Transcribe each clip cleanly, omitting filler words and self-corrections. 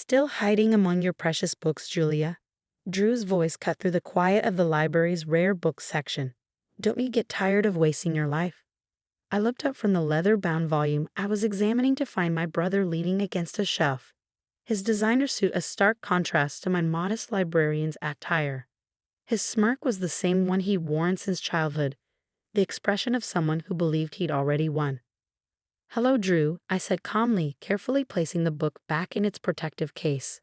Still hiding among your precious books, Julia? Drew's voice cut through the quiet of the library's rare books section. Don't you get tired of wasting your life? I looked up from the leather-bound volume I was examining to find my brother leaning against a shelf, his designer suit a stark contrast to my modest librarian's attire. His smirk was the same one he'd worn since childhood, the expression of someone who believed he'd already won. "Hello, Drew," I said calmly, carefully placing the book back in its protective case.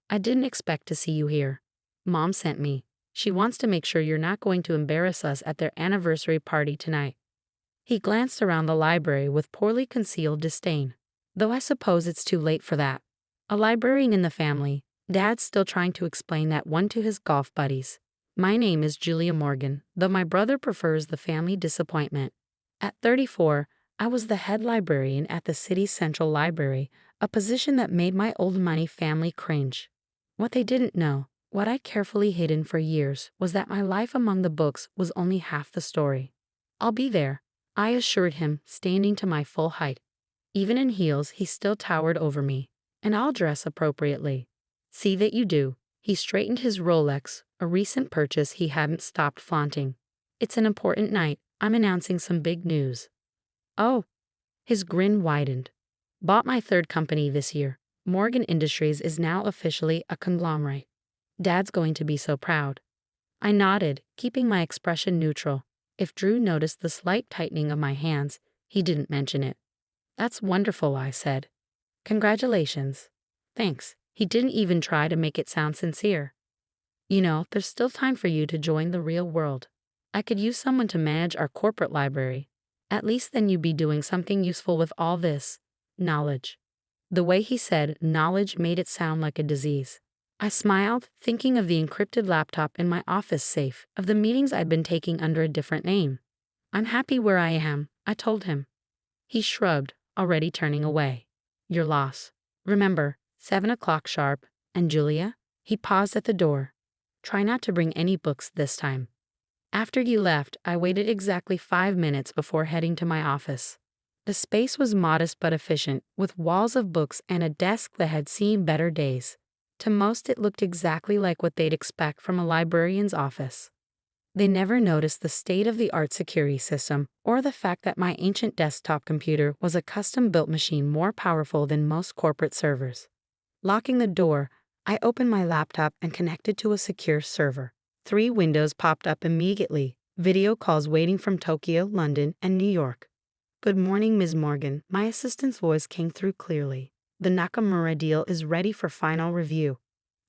"I didn't expect to see you here. Mom sent me. She wants to make sure you're not going to embarrass us at their anniversary party tonight." He glanced around the library with poorly concealed disdain. "Though I suppose it's too late for that. A librarian in the family, Dad's still trying to explain that one to his golf buddies. My name is Julia Morgan, though my brother prefers the family disappointment. At 34, I was the head librarian at the city's central library, a position that made my old money family cringe. What they didn't know, what I'd carefully hidden for years, was that my life among the books was only half the story. I'll be there," I assured him, standing to my full height. Even in heels, he still towered over me. "And I'll dress appropriately." "See that you do." He straightened his Rolex, a recent purchase he hadn't stopped flaunting. "It's an important night. I'm announcing some big news." "Oh." His grin widened. "Bought my third company this year. Morgan Industries is now officially a conglomerate. Dad's going to be so proud." I nodded, keeping my expression neutral. If Drew noticed the slight tightening of my hands, he didn't mention it. "That's wonderful," I said. "Congratulations." "Thanks." He didn't even try to make it sound sincere. "You know, there's still time for you to join the real world. I could use someone to manage our corporate library. At least then you'd be doing something useful with all this knowledge." The way he said knowledge made it sound like a disease. I smiled, thinking of the encrypted laptop in my office safe, of the meetings I'd been taking under a different name. "I'm happy where I am," I told him. He shrugged, already turning away. "Your loss. Remember, 7 o'clock sharp. And Julia?" He paused at the door. "Try not to bring any books this time." After he left, I waited exactly 5 minutes before heading to my office. The space was modest but efficient, with walls of books and a desk that had seen better days. To most, it looked exactly like what they'd expect from a librarian's office. They never noticed the state-of-the-art security system or the fact that my ancient desktop computer was a custom-built machine more powerful than most corporate servers. Locking the door, I opened my laptop and connected to a secure server. 3 windows popped up immediately, video calls waiting from Tokyo, London, and New York. "Good morning, Ms. Morgan." My assistant's voice came through clearly. "The Nakamura deal is ready for final review."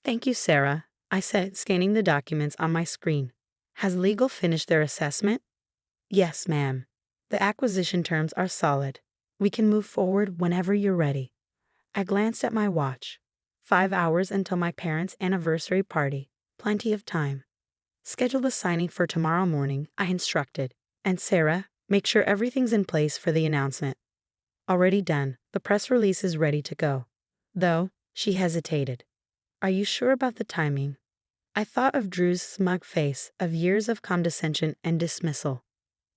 "Thank you, Sarah," I said, scanning the documents on my screen. "Has legal finished their assessment?" "Yes, ma'am. The acquisition terms are solid. We can move forward whenever you're ready." I glanced at my watch. 5 hours until my parents' anniversary party. Plenty of time. "Schedule the signing for tomorrow morning," I instructed. "And Sarah, make sure everything's in place for the announcement." "Already done. The press release is ready to go." Though, she hesitated. "Are you sure about the timing?" I thought of Drew's smug face, of years of condescension and dismissal.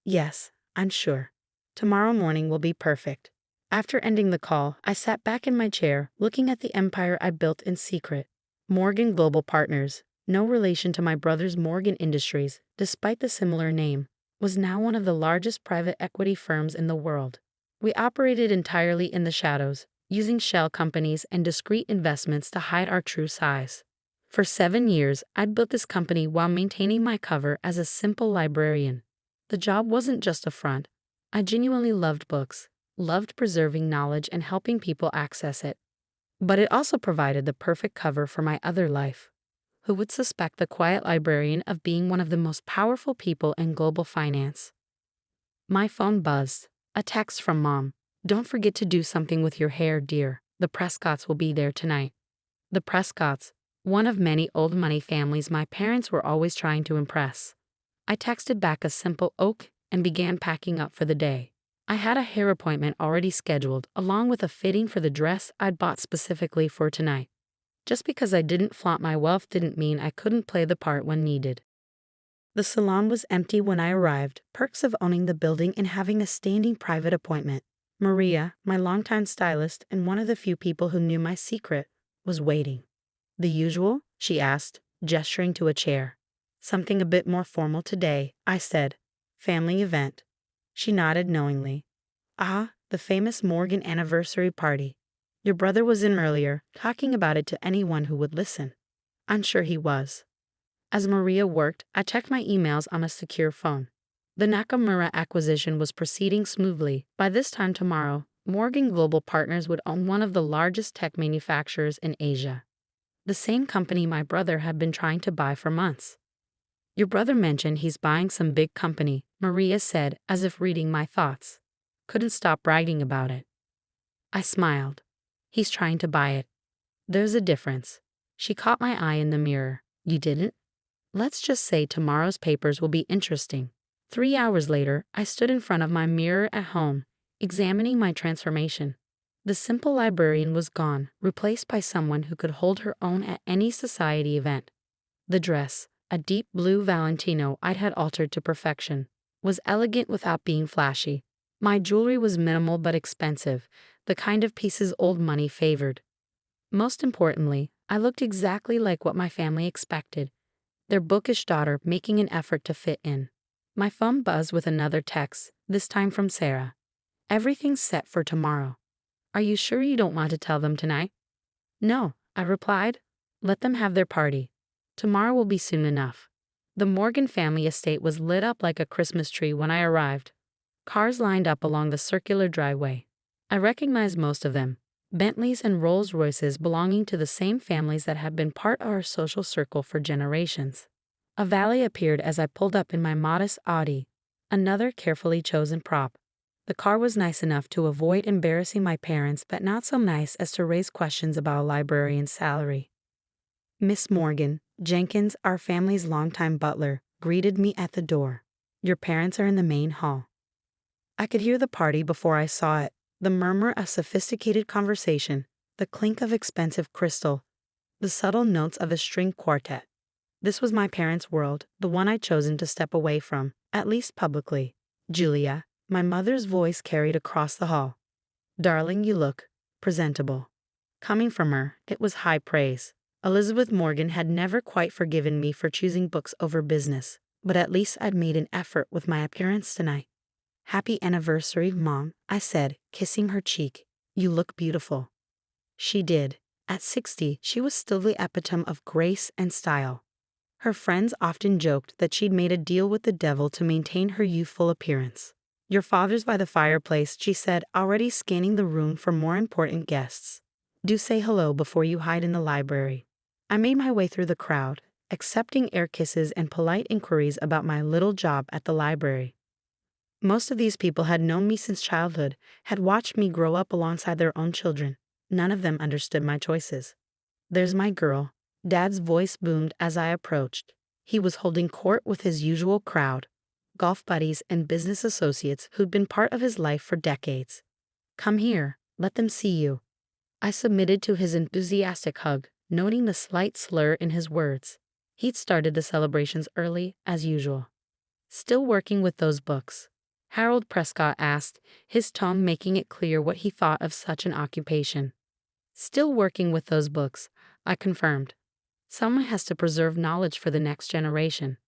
"Yes, I'm sure. Tomorrow morning will be perfect." After ending the call, I sat back in my chair, looking at the empire I built in secret. Morgan Global Partners, no relation to my brother's Morgan Industries, despite the similar name, was now one of the largest private equity firms in the world. We operated entirely in the shadows, using shell companies and discrete investments to hide our true size. For 7 years, I'd built this company while maintaining my cover as a simple librarian. The job wasn't just a front. I genuinely loved books, loved preserving knowledge and helping people access it. But it also provided the perfect cover for my other life. Who would suspect the quiet librarian of being one of the most powerful people in global finance? My phone buzzed. A text from Mom. "Don't forget to do something with your hair, dear. The Prescotts will be there tonight." The Prescotts, one of many old money families my parents were always trying to impress. I texted back a simple "OK" and began packing up for the day. I had a hair appointment already scheduled, along with a fitting for the dress I'd bought specifically for tonight. Just because I didn't flaunt my wealth didn't mean I couldn't play the part when needed. The salon was empty when I arrived, perks of owning the building and having a standing private appointment. Maria, my longtime stylist and one of the few people who knew my secret, was waiting. The usual? She asked, gesturing to a chair. Something a bit more formal today, I said. Family event. She nodded knowingly. Ah, the famous Morgan anniversary party. Your brother was in earlier, talking about it to anyone who would listen. I'm sure he was. As Maria worked, I checked my emails on a secure phone. The Nakamura acquisition was proceeding smoothly. By this time tomorrow, Morgan Global Partners would own one of the largest tech manufacturers in Asia. The same company my brother had been trying to buy for months. Your brother mentioned he's buying some big company, Maria said, as if reading my thoughts. Couldn't stop bragging about it. I smiled. He's trying to buy it. There's a difference. She caught my eye in the mirror. You didn't? Let's just say tomorrow's papers will be interesting. 3 hours later, I stood in front of my mirror at home, examining my transformation. The simple librarian was gone, replaced by someone who could hold her own at any society event. The dress, a deep blue Valentino I'd had altered to perfection, was elegant without being flashy. My jewelry was minimal but expensive, the kind of pieces old money favored. Most importantly, I looked exactly like what my family expected, their bookish daughter making an effort to fit in. My phone buzzed with another text, this time from Sarah. Everything's set for tomorrow. Are you sure you don't want to tell them tonight? No, I replied. Let them have their party. Tomorrow will be soon enough. The Morgan family estate was lit up like a Christmas tree when I arrived. Cars lined up along the circular driveway. I recognized most of them. Bentleys and Rolls-Royces belonging to the same families that had been part of our social circle for generations. A valet appeared as I pulled up in my modest Audi, another carefully chosen prop. The car was nice enough to avoid embarrassing my parents, but not so nice as to raise questions about a librarian's salary. Miss Morgan, Jenkins, our family's longtime butler, greeted me at the door. Your parents are in the main hall. I could hear the party before I saw it, the murmur of sophisticated conversation, the clink of expensive crystal, the subtle notes of a string quartet. This was my parents' world, the one I'd chosen to step away from, at least publicly. Julia, my mother's voice carried across the hall. Darling, you look presentable. Coming from her, it was high praise. Elizabeth Morgan had never quite forgiven me for choosing books over business, but at least I'd made an effort with my appearance tonight. Happy anniversary, Mom, I said, kissing her cheek. You look beautiful. She did. At 60, she was still the epitome of grace and style. Her friends often joked that she'd made a deal with the devil to maintain her youthful appearance. Your father's by the fireplace, she said, already scanning the room for more important guests. Do say hello before you hide in the library. I made my way through the crowd, accepting air kisses and polite inquiries about my little job at the library. Most of these people had known me since childhood, had watched me grow up alongside their own children. None of them understood my choices. There's my girl. Dad's voice boomed as I approached. He was holding court with his usual crowd, golf buddies and business associates who'd been part of his life for decades. Come here, let them see you. I submitted to his enthusiastic hug, noting the slight slur in his words. He'd started the celebrations early, as usual. Still working with those books? Harold Prescott asked, his tone making it clear what he thought of such an occupation. Still working with those books, I confirmed. Someone has to preserve knowledge for the next generation.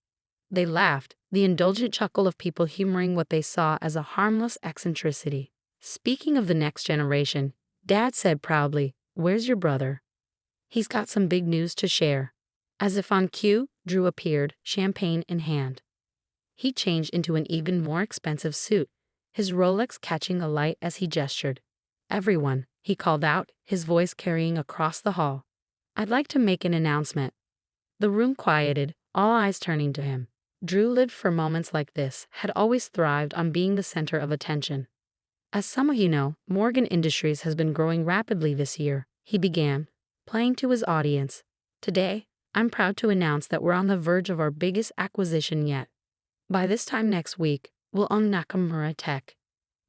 They laughed, the indulgent chuckle of people humoring what they saw as a harmless eccentricity. Speaking of the next generation, Dad said proudly, "Where's your brother?" He's got some big news to share. As if on cue, Drew appeared, champagne in hand. He changed into an even more expensive suit, his Rolex catching the light as he gestured. Everyone, he called out, his voice carrying across the hall. I'd like to make an announcement. The room quieted, all eyes turning to him. Drew lived for moments like this, had always thrived on being the center of attention. As some of you know, Morgan Industries has been growing rapidly this year, he began, playing to his audience. Today, I'm proud to announce that we're on the verge of our biggest acquisition yet. By this time next week, we'll own Nakamura Tech.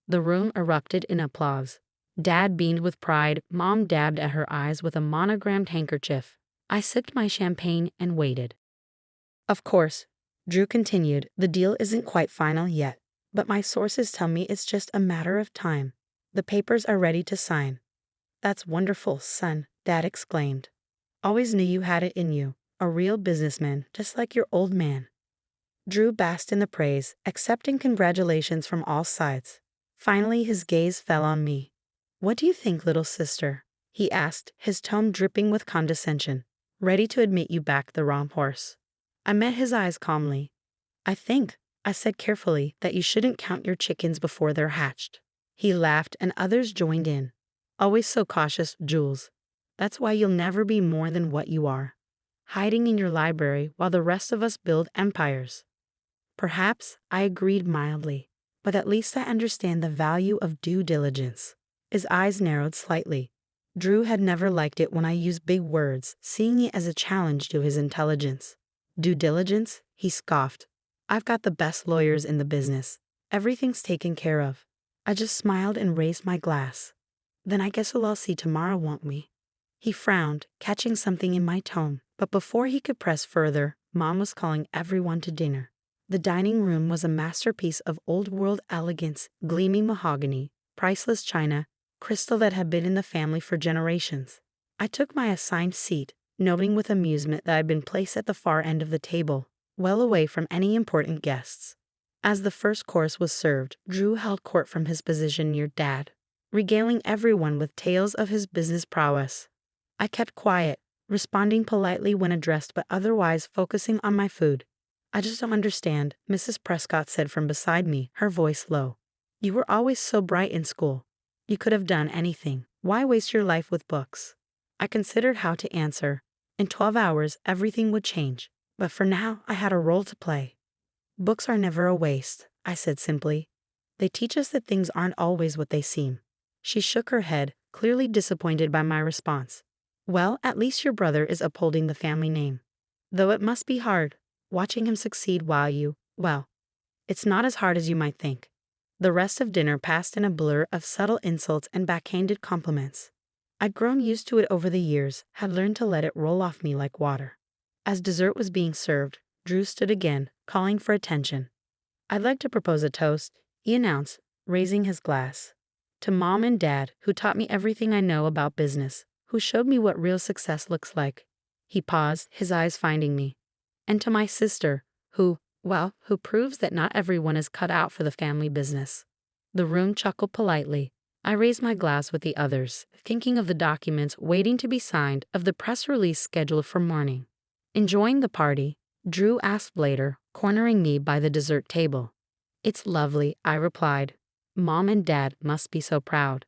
The room erupted in applause. Dad beamed with pride, Mom dabbed at her eyes with a monogrammed handkerchief. I sipped my champagne and waited. Of course, Drew continued, the deal isn't quite final yet, but my sources tell me it's just a matter of time. The papers are ready to sign. That's wonderful, son, Dad exclaimed. Always knew you had it in you, a real businessman, just like your old man. Drew basked in the praise, accepting congratulations from all sides. Finally, his gaze fell on me. What do you think, little sister? He asked, his tone dripping with condescension. Ready to admit you backed the wrong horse. I met his eyes calmly. I think, I said carefully, that you shouldn't count your chickens before they're hatched. He laughed and others joined in. Always so cautious, Jules. That's why you'll never be more than what you are. Hiding in your library while the rest of us build empires. Perhaps, I agreed mildly, but at least I understand the value of due diligence. His eyes narrowed slightly. Drew had never liked it when I used big words, seeing it as a challenge to his intelligence. Due diligence? He scoffed. I've got the best lawyers in the business. Everything's taken care of. I just smiled and raised my glass. Then I guess we'll all see tomorrow, won't we? He frowned, catching something in my tone, but before he could press further, Mom was calling everyone to dinner. The dining room was a masterpiece of old-world elegance, gleaming mahogany, priceless china, crystal that had been in the family for generations. I took my assigned seat, noting with amusement that I'd been placed at the far end of the table, well away from any important guests. As the first course was served, Drew held court from his position near Dad, regaling everyone with tales of his business prowess. I kept quiet, responding politely when addressed but otherwise focusing on my food. I just don't understand, Mrs. Prescott said from beside me, her voice low. You were always so bright in school. You could have done anything. Why waste your life with books? I considered how to answer. In 12 hours, everything would change. But for now, I had a role to play. Books are never a waste, I said simply. They teach us that things aren't always what they seem. She shook her head, clearly disappointed by my response. Well, at least your brother is upholding the family name. Though it must be hard, watching him succeed while well, it's not as hard as you might think. The rest of dinner passed in a blur of subtle insults and backhanded compliments. I'd grown used to it over the years, had learned to let it roll off me like water. As dessert was being served, Drew stood again, calling for attention. I'd like to propose a toast, he announced, raising his glass. To Mom and Dad, who taught me everything I know about business, who showed me what real success looks like. He paused, his eyes finding me. And to my sister, who proves that not everyone is cut out for the family business. The room chuckled politely. I raised my glass with the others, thinking of the documents waiting to be signed, of the press release scheduled for morning. Enjoying the party, Drew asked later, cornering me by the dessert table. It's lovely, I replied. Mom and Dad must be so proud.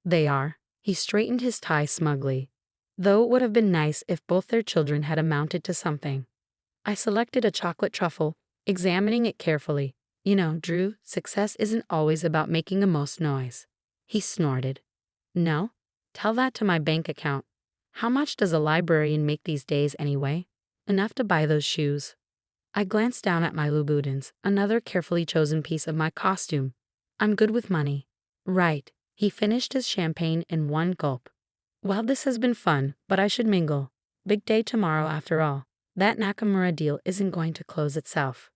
They are. He straightened his tie smugly. Though it would have been nice if both their children had amounted to something. I selected a chocolate truffle, examining it carefully. You know, Drew, success isn't always about making the most noise. He snorted. No? Tell that to my bank account. How much does a librarian make these days anyway? Enough to buy those shoes. I glanced down at my Louboutins, another carefully chosen piece of my costume. I'm good with money. Right. He finished his champagne in one gulp. Well, this has been fun, but I should mingle. Big day tomorrow after all. That Nakamura deal isn't going to close itself.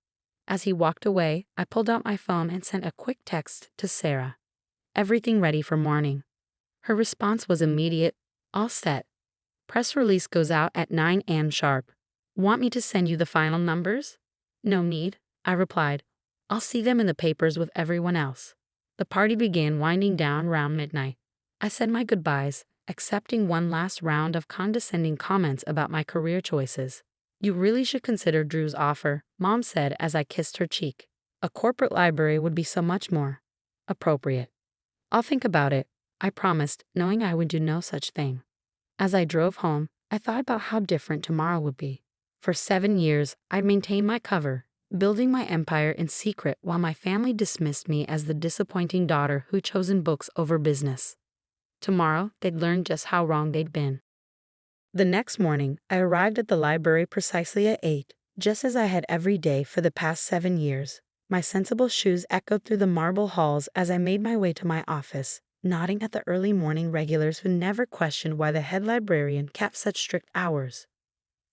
As he walked away, I pulled out my phone and sent a quick text to Sarah. Everything ready for morning. Her response was immediate. All set. Press release goes out at 9 a.m. sharp. Want me to send you the final numbers? No need, I replied. I'll see them in the papers with everyone else. The party began winding down around midnight. I said my goodbyes, accepting one last round of condescending comments about my career choices. You really should consider Drew's offer, Mom said as I kissed her cheek. A corporate library would be so much more appropriate. I'll think about it, I promised, knowing I would do no such thing. As I drove home, I thought about how different tomorrow would be. For 7 years, I'd maintained my cover, building my empire in secret while my family dismissed me as the disappointing daughter who'd chosen books over business. Tomorrow, they'd learn just how wrong they'd been. The next morning, I arrived at the library precisely at 8, just as I had every day for the past 7 years. My sensible shoes echoed through the marble halls as I made my way to my office, nodding at the early morning regulars who never questioned why the head librarian kept such strict hours.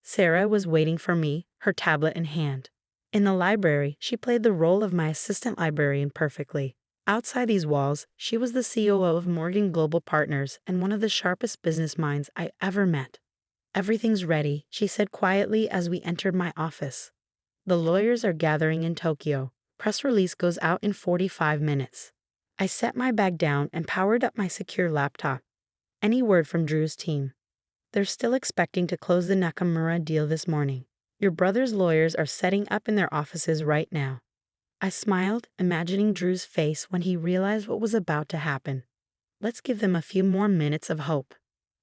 Sarah was waiting for me, her tablet in hand. In the library, she played the role of my assistant librarian perfectly. Outside these walls, she was the COO of Morgan Global Partners and one of the sharpest business minds I ever met. "Everything's ready," she said quietly as we entered my office. "The lawyers are gathering in Tokyo. Press release goes out in 45 minutes." I set my bag down and powered up my secure laptop. "Any word from Drew's team?" "They're still expecting to close the Nakamura deal this morning. Your brother's lawyers are setting up in their offices right now." I smiled, imagining Drew's face when he realized what was about to happen. Let's give them a few more minutes of hope.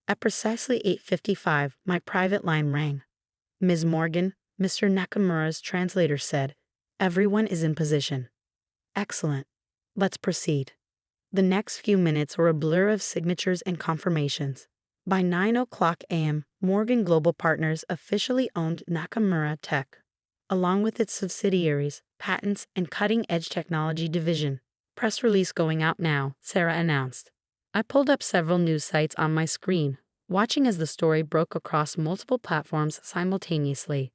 At precisely 8:55, my private line rang. "Ms. Morgan," Mr. Nakamura's translator said, "everyone is in position." "Excellent. Let's proceed." The next few minutes were a blur of signatures and confirmations. By 9 a.m., Morgan Global Partners officially owned Nakamura Tech, along with its subsidiaries, patents, and cutting-edge technology division. "Press release going out now," Sarah announced. I pulled up several news sites on my screen, watching as the story broke across multiple platforms simultaneously.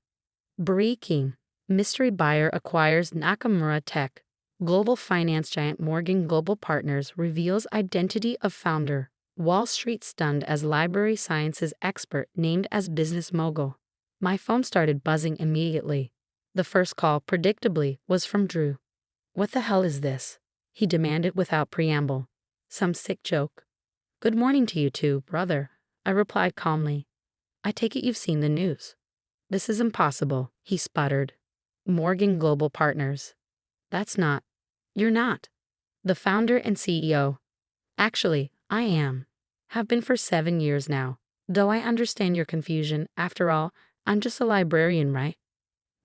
Breaking: mystery buyer acquires Nakamura Tech. Global finance giant Morgan Global Partners reveals identity of founder. Wall Street stunned as library sciences expert named as business mogul. My phone started buzzing immediately. The first call, predictably, was from Drew. "What the hell is this?" he demanded without preamble. "Some sick joke?" "Good morning to you too, brother," I replied calmly. "I take it you've seen the news." "This is impossible," he sputtered. "Morgan Global Partners. That's not. You're not. The founder and CEO. Actually, I am. Have been for 7 years now. Though I understand your confusion, after all, I'm just a librarian, right?"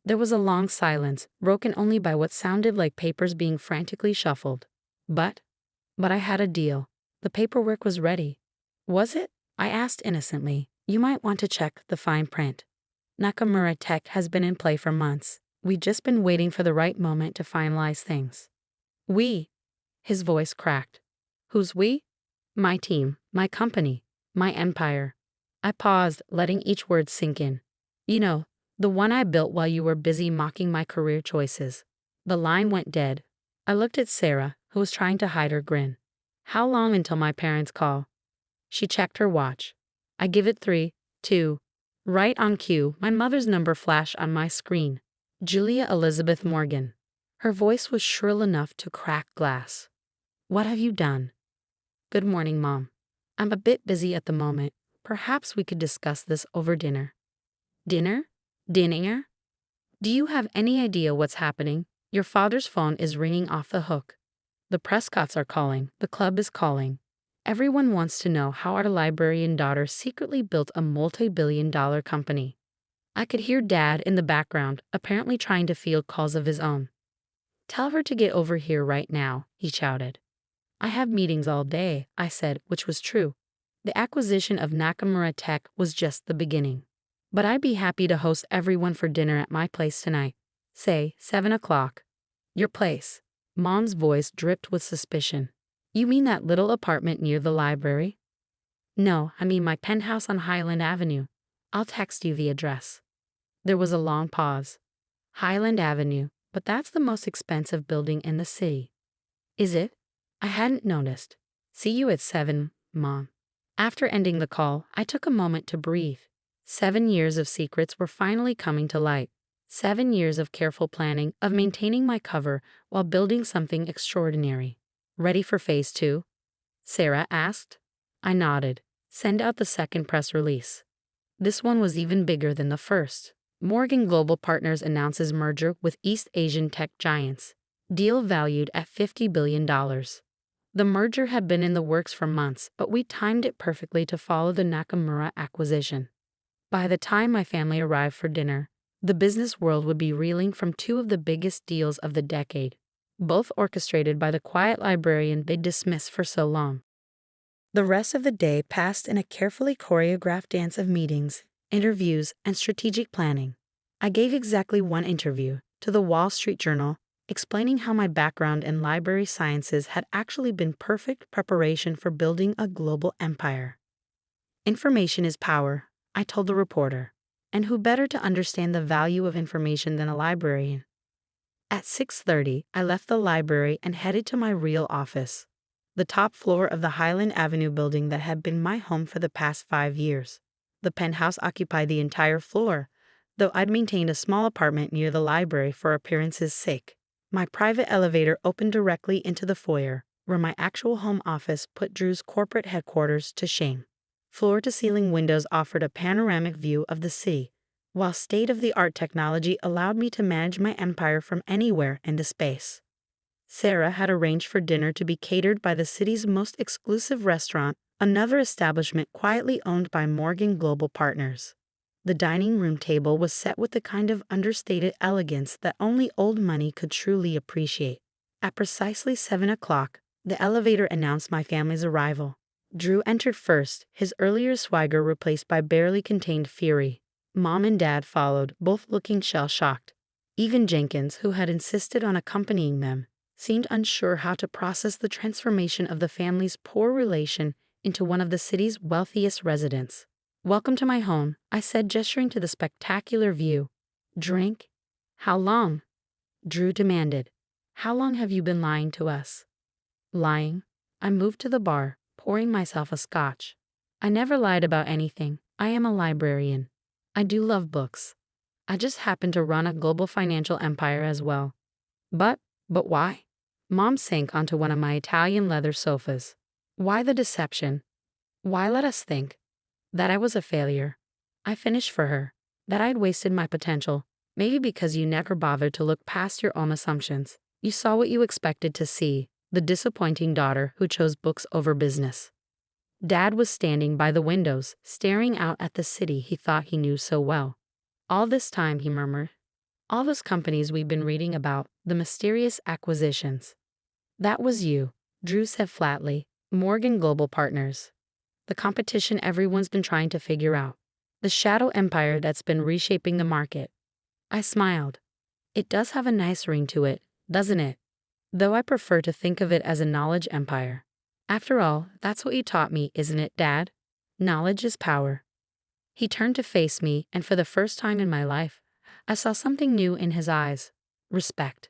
There was a long silence, broken only by what sounded like papers being frantically shuffled. But I had a deal. The paperwork was ready. "Was it?" I asked innocently. "You might want to check the fine print. Nakamura Tech has been in play for months. We've just been waiting for the right moment to finalize things." "We?" His voice cracked. "Who's we?" "My team, my company, my empire." I paused, letting each word sink in. "You know, the one I built while you were busy mocking my career choices." The line went dead. I looked at Sarah, who was trying to hide her grin. "How long until my parents call?" She checked her watch. "I give it 3, 2. Right on cue, my mother's number flashed on my screen. Julia Elizabeth Morgan. Her voice was shrill enough to crack glass. "What have you done?" "Good morning, Mom. I'm a bit busy at the moment. Perhaps we could discuss this over dinner." "Dinner? Dinner? Do you have any idea what's happening? Your father's phone is ringing off the hook. The Prescotts are calling. The club is calling. Everyone wants to know how our librarian daughter secretly built a multi-billion-dollar company." I could hear Dad in the background, apparently trying to field calls of his own. "Tell her to get over here right now," he shouted. "I have meetings all day," I said, which was true. The acquisition of Nakamura Tech was just the beginning. "But I'd be happy to host everyone for dinner at my place tonight. Say 7 o'clock. "Your place?" Mom's voice dripped with suspicion. "You mean that little apartment near the library?" "No, I mean my penthouse on Highland Avenue. I'll text you the address." There was a long pause. "Highland Avenue, but that's the most expensive building in the city." "Is it? I hadn't noticed. See you at 7, Mom." After ending the call, I took a moment to breathe. 7 years of secrets were finally coming to light. 7 years of careful planning, of maintaining my cover while building something extraordinary. "Ready for phase 2? Sarah asked. I nodded. "Send out the second press release." This one was even bigger than the first. Morgan Global Partners announces merger with East Asian tech giants. Deal valued at $50 billion. The merger had been in the works for months, but we timed it perfectly to follow the Nakamura acquisition. By the time my family arrived for dinner, the business world would be reeling from two of the biggest deals of the decade, both orchestrated by the quiet librarian they dismissed for so long. The rest of the day passed in a carefully choreographed dance of meetings, interviews, and strategic planning. I gave exactly one interview to the Wall Street Journal, explaining how my background in library sciences had actually been perfect preparation for building a global empire. "Information is power," I told the reporter, "and who better to understand the value of information than a librarian?" At 6:30, I left the library and headed to my real office, the top floor of the Highland Avenue building that had been my home for the past 5 years. The penthouse occupied the entire floor, though I'd maintained a small apartment near the library for appearance's sake. My private elevator opened directly into the foyer, where my actual home office put Drew's corporate headquarters to shame. Floor-to-ceiling windows offered a panoramic view of the city, while state-of-the-art technology allowed me to manage my empire from anywhere into space. Sarah had arranged for dinner to be catered by the city's most exclusive restaurant, another establishment quietly owned by Morgan Global Partners. The dining room table was set with the kind of understated elegance that only old money could truly appreciate. At precisely 7 o'clock, the elevator announced my family's arrival. Drew entered first, his earlier swagger replaced by barely contained fury. Mom and Dad followed, both looking shell-shocked. Even Jenkins, who had insisted on accompanying them, seemed unsure how to process the transformation of the family's poor relation into one of the city's wealthiest residents. "Welcome to my home," I said, gesturing to the spectacular view. "Drink?" "How long?" Drew demanded. "How long have you been lying to us?" "Lying?" I moved to the bar, pouring myself a scotch. "I never lied about anything. I am a librarian. I do love books. I just happen to run a global financial empire as well." But why?" Mom sank onto one of my Italian leather sofas. "Why the deception? Why let us think that I was a failure? I finished for her, that I'd wasted my potential, maybe because you never bothered to look past your own assumptions. You saw what you expected to see, the disappointing daughter who chose books over business." Dad was standing by the windows, staring out at the city he thought he knew so well. "All this time," he murmured. "All those companies we've been reading about, the mysterious acquisitions. That was you," Drew said flatly. "Morgan Global Partners. The competition everyone's been trying to figure out. The shadow empire that's been reshaping the market." I smiled. "It does have a nice ring to it, doesn't it? Though I prefer to think of it as a knowledge empire. After all, that's what you taught me, isn't it, Dad? Knowledge is power." He turned to face me, and for the first time in my life, I saw something new in his eyes. Respect.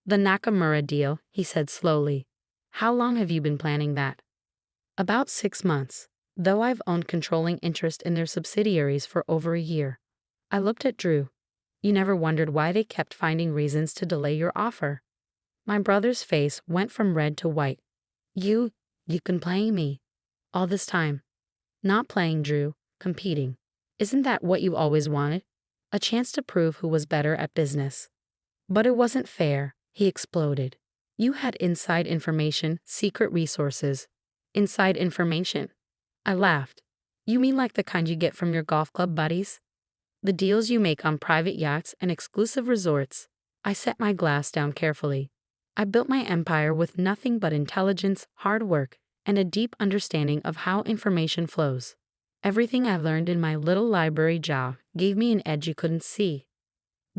"The Nakamura deal," he said slowly. "How long have you been planning that?" "About 6 months, though I've owned controlling interest in their subsidiaries for over a year." I looked at Drew. "You never wondered why they kept finding reasons to delay your offer?" My brother's face went from red to white. You've been playing me all this time." "Not playing, Drew, competing. Isn't that what you always wanted? A chance to prove who was better at business." "But it wasn't fair," he exploded. "You had inside information, secret resources." "Inside information?" I laughed. "You mean like the kind you get from your golf club buddies? The deals you make on private yachts and exclusive resorts?" I set my glass down carefully. "I built my empire with nothing but intelligence, hard work, and a deep understanding of how information flows. Everything I learned in my little library job gave me an edge you couldn't see."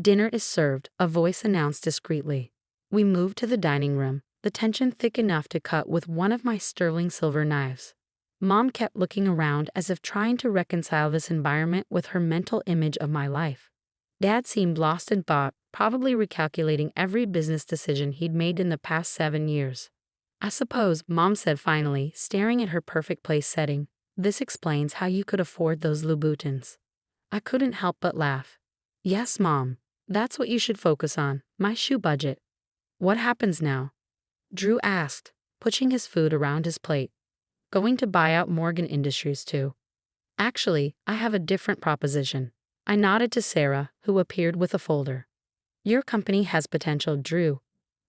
"Dinner is served," a voice announced discreetly. We moved to the dining room, the tension thick enough to cut with one of my sterling silver knives. Mom kept looking around as if trying to reconcile this environment with her mental image of my life. Dad seemed lost in thought, probably recalculating every business decision he'd made in the past 7 years. "I suppose," Mom said finally, staring at her perfect place setting, "this explains how you could afford those Louboutins." I couldn't help but laugh. "Yes, Mom. That's what you should focus on, my shoe budget." "What happens now?" Drew asked, pushing his food around his plate. "Going to buy out Morgan Industries too." "Actually, I have a different proposition." I nodded to Sarah, who appeared with a folder. "Your company has potential, Drew.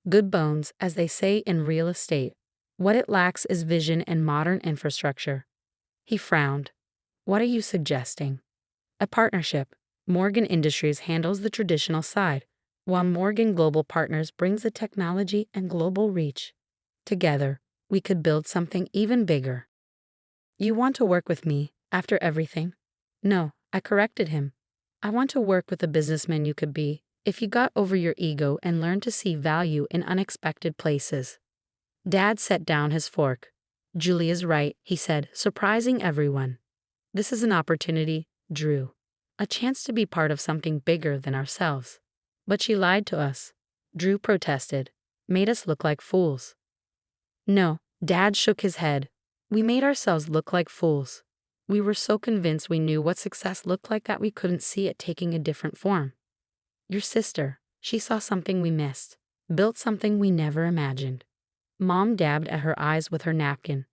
Good bones, as they say in real estate. What it lacks is vision and modern infrastructure." He frowned. "What are you suggesting?" "A partnership. Morgan Industries handles the traditional side, while Morgan Global Partners brings the technology and global reach. Together, we could build something even bigger." "You want to work with me, after everything?" "No," I corrected him. "I want to work with the businessman you could be, if you got over your ego and learned to see value in unexpected places." Dad set down his fork. "Julia's right," he said, surprising everyone. "This is an opportunity, Drew. A chance to be part of something bigger than ourselves." "But she lied to us." Drew protested. Made us look like fools. No, Dad shook his head. We made ourselves look like fools. We were so convinced we knew what success looked like that we couldn't see it taking a different form. Your sister, she saw something we missed, built something we never imagined. Mom dabbed at her eyes with her napkin.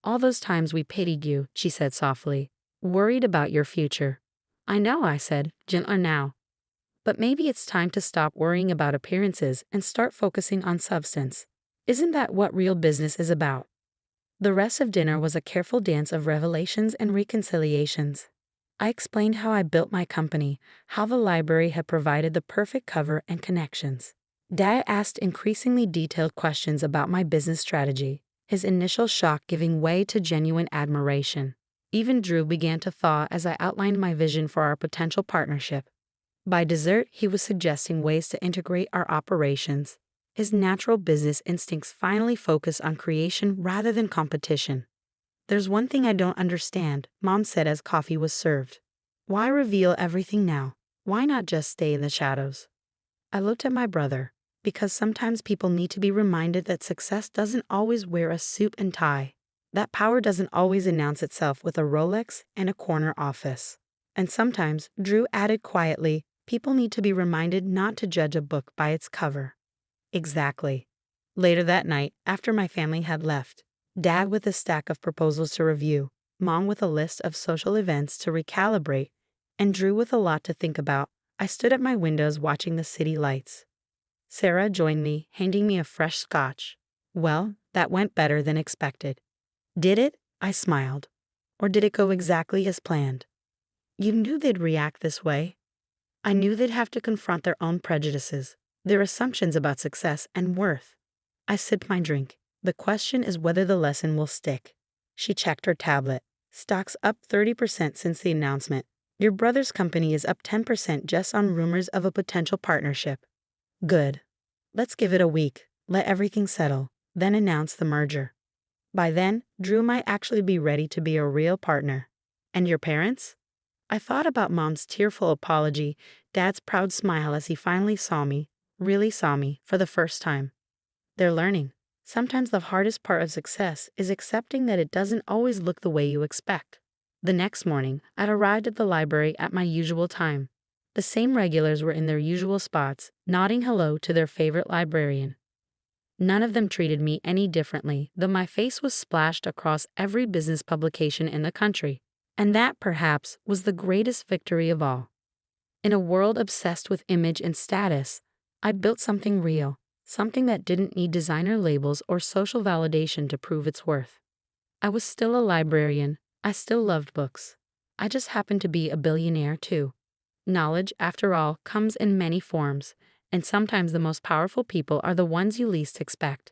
All those times we pitied you, she said softly, worried about your future. I know, I said, gentler now. But maybe it's time to stop worrying about appearances and start focusing on substance. Isn't that what real business is about? The rest of dinner was a careful dance of revelations and reconciliations. I explained how I built my company, how the library had provided the perfect cover and connections. Dad asked increasingly detailed questions about my business strategy, his initial shock giving way to genuine admiration. Even Drew began to thaw as I outlined my vision for our potential partnership. By dessert, he was suggesting ways to integrate our operations. His natural business instincts finally focused on creation rather than competition. There's one thing I don't understand, Mom said as coffee was served. Why reveal everything now? Why not just stay in the shadows? I looked at my brother. Because sometimes people need to be reminded that success doesn't always wear a suit and tie. That power doesn't always announce itself with a Rolex and a corner office. And sometimes, Drew added quietly, people need to be reminded not to judge a book by its cover. Exactly. Later that night, after my family had left, Dad with a stack of proposals to review, Mom with a list of social events to recalibrate, and Drew with a lot to think about, I stood at my windows watching the city lights. Sarah joined me, handing me a fresh scotch. Well, that went better than expected. Did it? I smiled. Or did it go exactly as planned? You knew they'd react this way. I knew they'd have to confront their own prejudices, their assumptions about success and worth. I sipped my drink. The question is whether the lesson will stick. She checked her tablet. Stocks up 30% since the announcement. Your brother's company is up 10% just on rumors of a potential partnership. Good. Let's give it a week, let everything settle, then announce the merger. By then, Drew might actually be ready to be a real partner. And your parents? I thought about Mom's tearful apology, Dad's proud smile as he finally saw me, really saw me, for the first time. They're learning. Sometimes the hardest part of success is accepting that it doesn't always look the way you expect. The next morning, I'd arrived at the library at my usual time. The same regulars were in their usual spots, nodding hello to their favorite librarian. None of them treated me any differently, though my face was splashed across every business publication in the country. And that, perhaps, was the greatest victory of all. In a world obsessed with image and status, I built something real, something that didn't need designer labels or social validation to prove its worth. I was still a librarian. I still loved books. I just happened to be a billionaire, too. Knowledge, after all, comes in many forms, and sometimes the most powerful people are the ones you least expect.